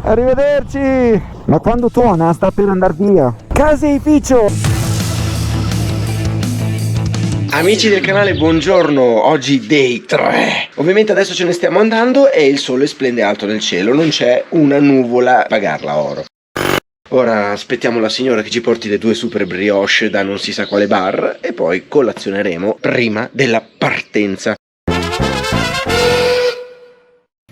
Arrivederci. Ma quando tuona sta per andar via. Caseificio. Amici del canale, buongiorno, oggi day 3. Ovviamente adesso ce ne stiamo andando e il sole splende alto nel cielo, non c'è una nuvola a pagarla oro. Ora aspettiamo la signora che ci porti le 2 super brioche da non si sa quale bar e poi colazioneremo prima della partenza.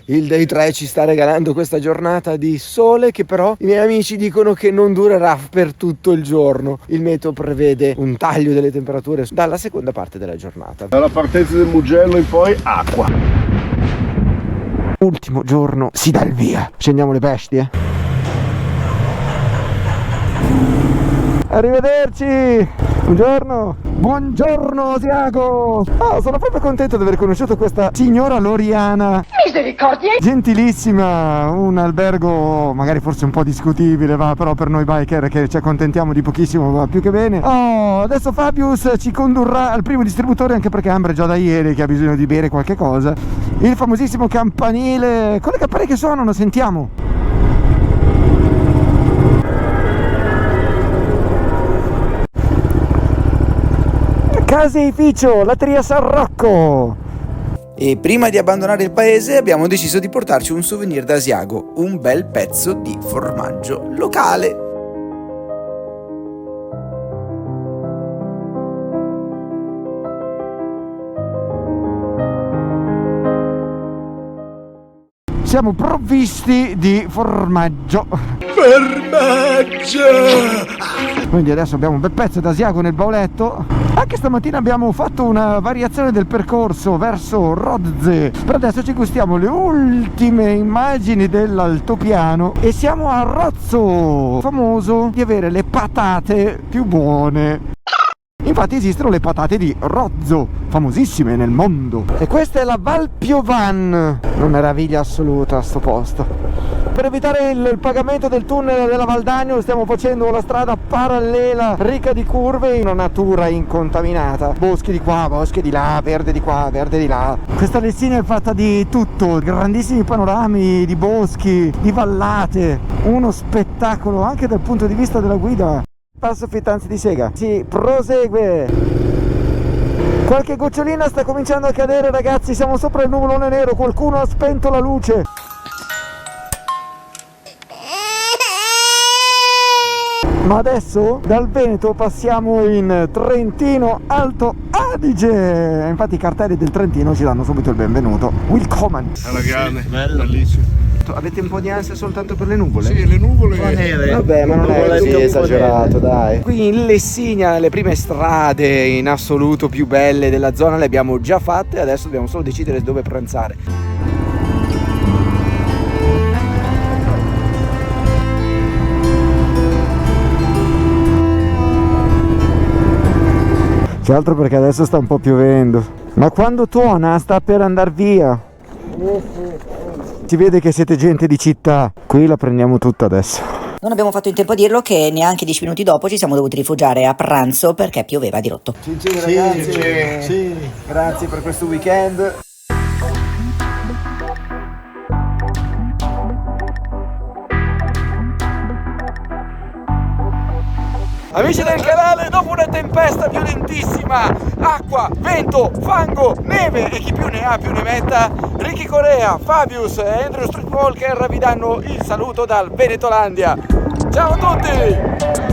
Il day 3 ci sta regalando questa giornata di sole che però i miei amici dicono che non durerà per tutto il giorno. Il meteo prevede un taglio delle temperature dalla seconda parte della giornata. Dalla partenza del Mugello in poi acqua. Ultimo giorno si dà il via. Scendiamo le bestie. Arrivederci. Buongiorno. Buongiorno Asiago. Sono proprio contento di aver conosciuto questa signora Loriana. Misericordia. Gentilissima. Un albergo magari forse un po' discutibile, però per noi biker che ci accontentiamo di pochissimo va più che bene. Adesso Fabius ci condurrà al primo distributore, anche perché Amber è già da ieri che ha bisogno di bere qualche cosa. Il famosissimo campanile con le campane che suonano, sentiamo. Caseificio, Latria San Rocco. E prima di abbandonare il paese abbiamo deciso di portarci un souvenir da Asiago, un bel pezzo di formaggio locale. Siamo provvisti di formaggio. Quindi adesso abbiamo un bel pezzo d'Asiago nel bauletto. Anche stamattina abbiamo fatto una variazione del percorso verso Rodze. Per adesso ci gustiamo le ultime immagini dell'altopiano e siamo a Rozzo, famoso di avere le patate più buone. Infatti esistono le patate di Rozzo, famosissime nel mondo. E questa è la Val Piovan. Una meraviglia assoluta sto posto. Per evitare il pagamento del tunnel della Val d'Agno stiamo facendo la strada parallela, ricca di curve, in una natura incontaminata. Boschi di qua, boschi di là, verde di qua, verde di là. Questa Lessina è fatta di tutto, grandissimi panorami di boschi, di vallate. Uno spettacolo anche dal punto di vista della guida. Passo Fitanzi di Sega. Si prosegue. Qualche gocciolina sta cominciando a cadere, ragazzi. Siamo sopra il nuvolone nero. Qualcuno ha spento la luce. Ma adesso dal Veneto passiamo in Trentino Alto Adige. Infatti i cartelli del Trentino ci danno subito il benvenuto. Willkommen. Alla grande, bello. Bellissimo. Avete un po' di ansia soltanto per le nuvole? Sì, le nuvole. Vabbè, ma non è così esagerato, dai. Qui in Lessinia le prime strade in assoluto più belle della zona le abbiamo già fatte, adesso dobbiamo solo decidere dove pranzare. Che altro perché adesso sta un po' piovendo. Ma quando tuona sta per andar via. Si vede che siete gente di città. Qui la prendiamo tutta adesso. Non abbiamo fatto in tempo a dirlo che neanche 10 minuti dopo ci siamo dovuti rifugiare a pranzo perché pioveva a dirotto. Ciao ragazzi. Sì. Grazie per questo weekend. Amici del canale, dopo una tempesta violentissima, acqua, vento, fango, neve e chi più ne ha più ne metta, Ricky Corea, Fabius e Andrew Streetwalker vi danno il saluto dal Venetolandia. Ciao a tutti!